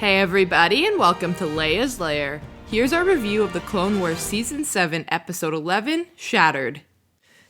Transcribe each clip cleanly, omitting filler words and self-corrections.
Hey everybody, and welcome to Leia's Lair. Here's our review of the Clone Wars Season 7, Episode 11, Shattered.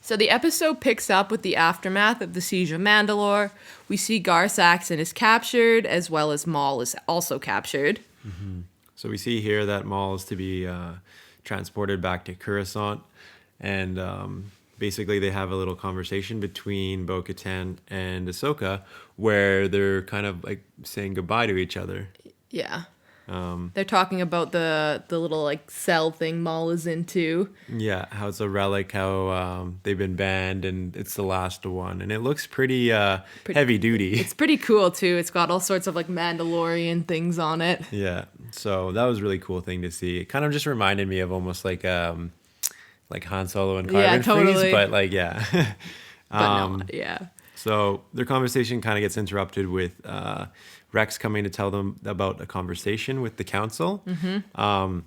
So the episode picks up with the aftermath of the Siege of Mandalore. We see Gar Saxon is captured, as well as Maul is also captured. Mm-hmm. So we see here that Maul is to be transported back to Coruscant, and basically they have a little conversation between Bo-Katan and Ahsoka, where they're kind of like saying goodbye to each other. Yeah. They're talking about the little like cell thing Maul is into. Yeah, how it's a relic, how they've been banned, and it's the last one, and it looks pretty heavy duty. It's pretty cool too. It's got all sorts of like Mandalorian things on it. Yeah, so that was a really cool thing to see. It kind of just reminded me of almost like Han Solo and Kylo totally. But like yeah, yeah. So their conversation kind of gets interrupted with Rex coming to tell them about a conversation with the council. Mm-hmm.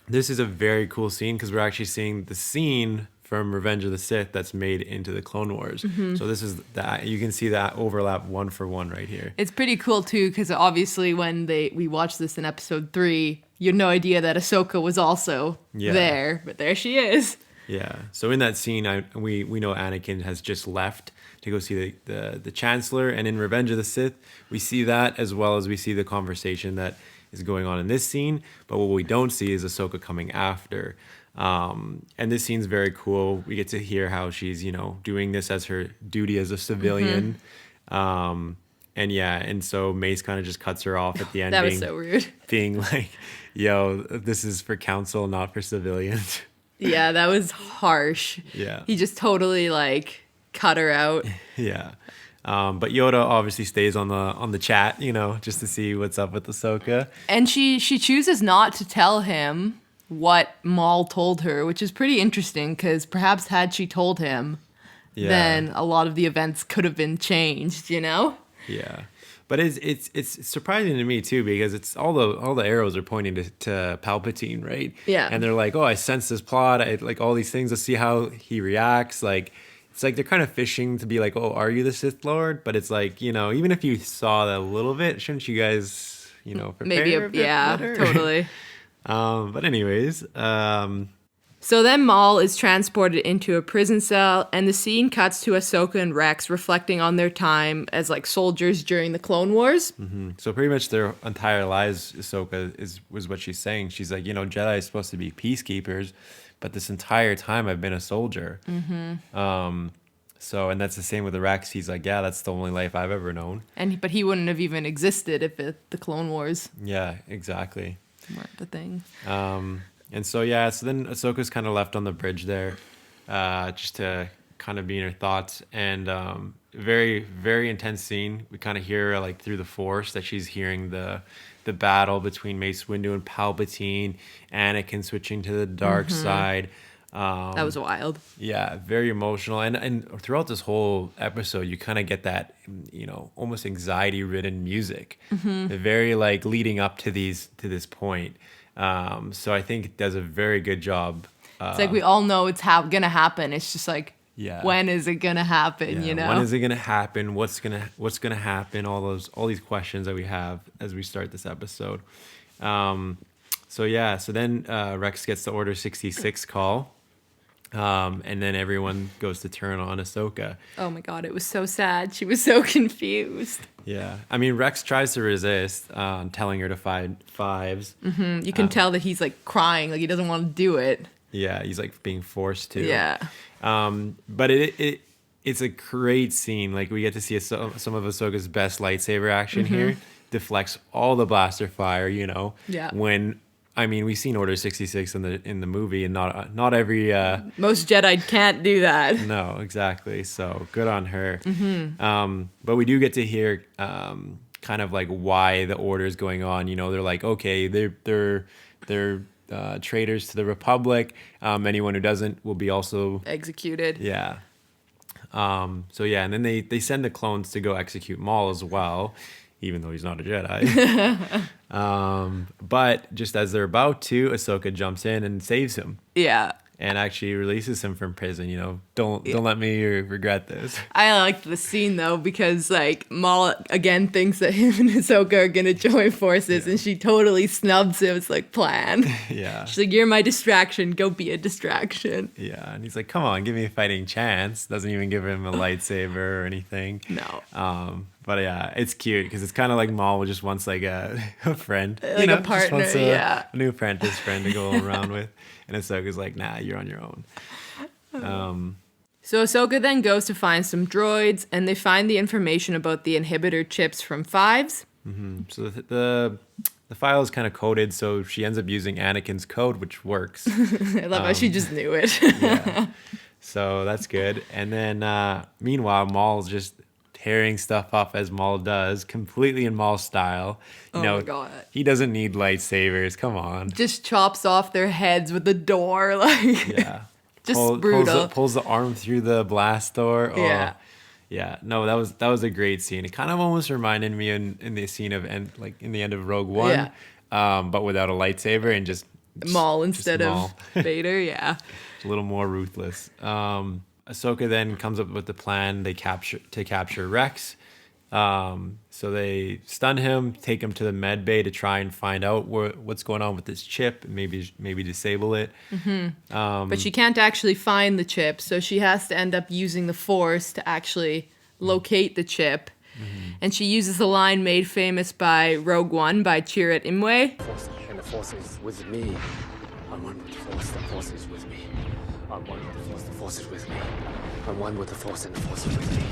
This is a very cool scene because we're actually seeing the scene from Revenge of the Sith that's made into the Clone Wars. Mm-hmm. So this is that you can see that overlap one for one right here. It's pretty cool too because obviously when we watched this in episode 3, you had no idea that Ahsoka was also there, but there she is. Yeah. So in that scene, we know Anakin has just left to go see the Chancellor, and in Revenge of the Sith, we see that as well as we see the conversation that is going on in this scene. But what we don't see is Ahsoka coming after. And this scene's very cool. We get to hear how she's doing this as her duty as a civilian. Mm-hmm. And so Mace kind of just cuts her off at the end. That was so rude. Being like, "Yo, this is for council, not for civilians." Yeah, that was harsh. Yeah. He just totally like cut her out. Yeah. But Yoda obviously stays on the chat, just to see what's up with Ahsoka. And she chooses not to tell him what Maul told her, which is pretty interesting because perhaps had she told him, then a lot of the events could have been changed, Yeah. But it's surprising to me too because it's all the arrows are pointing to Palpatine, right? Yeah. And they're like, "Oh, I sense this plot. I like all these things. Let's see how he reacts." Like it's like they're kind of fishing to be like, "Oh, are you the Sith Lord?" But it's like even if you saw that a little bit, shouldn't you guys prepare maybe a bit better? Totally. But anyways. So then Maul is transported into a prison cell, and the scene cuts to Ahsoka and Rex reflecting on their time as like soldiers during the Clone Wars. Mm-hmm. So pretty much their entire lives, Ahsoka was what she's saying. She's like, Jedi is supposed to be peacekeepers, but this entire time I've been a soldier. Mm-hmm. And that's the same with Rex. He's like, yeah, that's the only life I've ever known. But he wouldn't have even existed if the Clone Wars. Yeah, exactly. Weren't the thing. And so then Ahsoka's kind of left on the bridge there, just to kind of be in her thoughts. And very, very intense scene. We kind of hear her like through the Force that she's hearing the battle between Mace Windu and Palpatine, Anakin switching to the dark side. That was wild. Yeah, very emotional. And throughout this whole episode, you kind of get that, almost anxiety-ridden music. Mm-hmm. Very like leading up to this point. So I think it does a very good job. It's like we all know it's gonna happen. It's just like, when is it gonna happen? When is it gonna happen? What's gonna happen? All these questions that we have as we start this episode. So then Rex gets the Order 66 call. And then everyone goes to turn on Ahsoka. Oh my god, it was so sad. She was so confused. Yeah. I mean, Rex tries to resist, telling her to find fives. Mm-hmm. You can tell that he's like crying, like he doesn't want to do it. Yeah, he's like being forced to. Yeah. But it's a great scene. Like we get to see some of Ahsoka's best lightsaber action here. Deflects all the blaster fire, Yeah. We've seen Order 66 in the movie, and not every most Jedi can't do that. No, exactly. So good on her. Mm-hmm. But we do get to hear kind of like why the Order is going on. They're like, okay, they're traitors to the Republic. Anyone who doesn't will be also executed. Yeah. And then they send the clones to go execute Maul as well, even though he's not a Jedi. But just as they're about to, Ahsoka jumps in and saves him. Yeah. and actually releases him from prison. Don't let me regret this. I liked the scene though because like Maul again thinks that him and Ahsoka are gonna join forces, and she totally snubs him. It's like plan. Yeah. She's like, "You're my distraction. Go be a distraction." Yeah, and he's like, "Come on, give me a fighting chance." Doesn't even give him a lightsaber or anything. No. But yeah, it's cute because it's kind of like Maul just wants like a friend, like a partner, just wants a new apprentice friend to go around with. And Ahsoka's like, "Nah, you're on your own." So Ahsoka then goes to find some droids, and they find the information about the inhibitor chips from Fives. So the file is kind of coded, so she ends up using Anakin's code, which works. I love how she just knew it. Yeah. So that's good. And then meanwhile, Maul's just tearing stuff up as Maul does, completely in Maul style. My God. He doesn't need lightsabers. Come on. Just chops off their heads with the door, like Yeah. just brutal. Pulls the arm through the blast door. Oh, Yeah. Yeah. No, that was a great scene. It kind of almost reminded me in the scene of in the end of Rogue One, but without a lightsaber and just Maul instead just Maul. of Vader. Yeah. A little more ruthless. Ahsoka then comes up with the plan to capture Rex. So they stun him, take him to the med bay to try and find out what's going on with this chip, and maybe disable it. But she can't actually find the chip, so she has to end up using the Force to actually locate the chip. And she uses the line made famous by Rogue One by Chirrut Imwe. And the Force is with me. I'm one with the Force. The Force is with me. I'm one with the Force. The Force is with me. I'm one with the Force, and the Force is with me.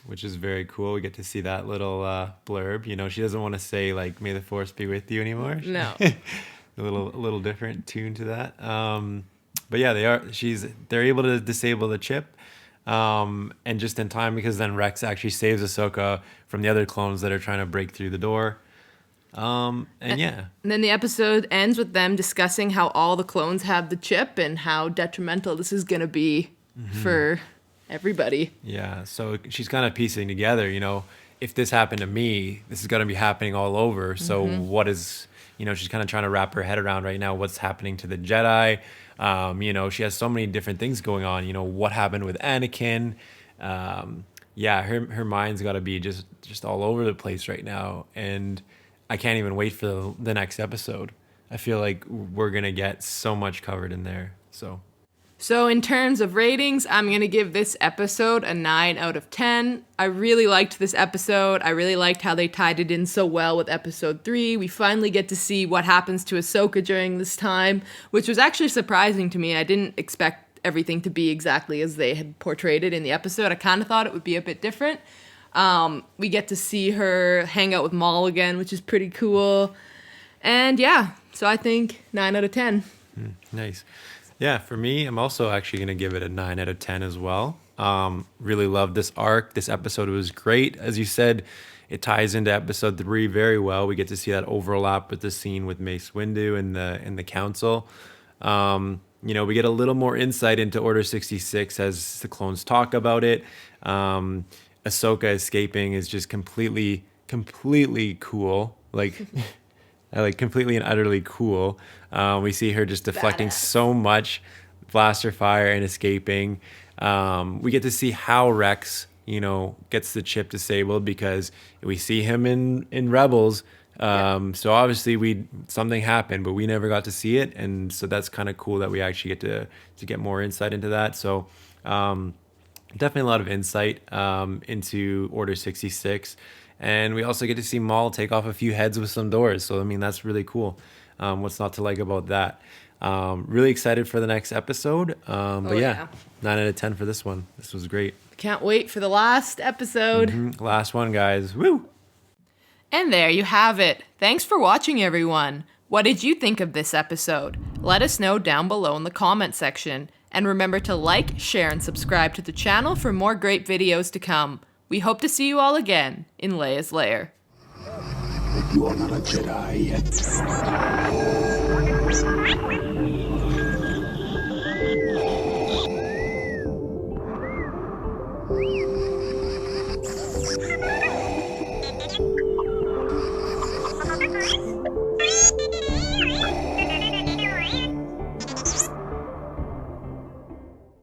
Which is very cool. We get to see that little blurb. She doesn't want to say like "May the Force be with you" anymore. No. a little different tune to that. But yeah, they're able to disable the chip, and just in time because then Rex actually saves Ahsoka from the other clones that are trying to break through the door. And then the episode ends with them discussing how all the clones have the chip and how detrimental this is going to be for everybody. Yeah, so she's kind of piecing together, if this happened to me, this is going to be happening all over. So what is, she's kind of trying to wrap her head around right now what's happening to the Jedi. She has so many different things going on. What happened with Anakin? Her mind's got to be just all over the place right now. And I can't even wait for the next episode. I feel like we're going to get so much covered in there. So in terms of ratings, I'm going to give this episode a 9 out of 10. I really liked this episode. I really liked how they tied it in so well with episode 3. We finally get to see what happens to Ahsoka during this time, which was actually surprising to me. I didn't expect everything to be exactly as they had portrayed it in the episode. I kind of thought it would be a bit different. We get to see her hang out with Maul again, which is pretty cool. And yeah, so I think 9 out of 10. Nice. Yeah, for me, I'm also actually going to give it a 9 out of 10 as well. Really loved this arc. This episode was great. As you said, it ties into episode 3 very well. We get to see that overlap with the scene with Mace Windu in the council. We get a little more insight into Order 66 as the clones talk about it. Ahsoka escaping is just completely cool. Completely and utterly cool. We see her just deflecting Badass. so much blaster fire and escaping. We get to see how Rex, gets the chip disabled because we see him in Rebels. So obviously something happened, but we never got to see it, and so that's kind of cool that we actually get to get more insight into that. So definitely a lot of insight into Order 66. And we also get to see Maul take off a few heads with some doors. So, that's really cool. What's not to like about that? Really excited for the next episode. But yeah, 9 out of 10 for this one. This was great. Can't wait for the last episode. Last one, guys. Woo! And there you have it. Thanks for watching, everyone. What did you think of this episode? Let us know down below in the comment section. And remember to like, share, and subscribe to the channel for more great videos to come. We hope to see you all again in Leia's Lair. You are not a Jedi yet.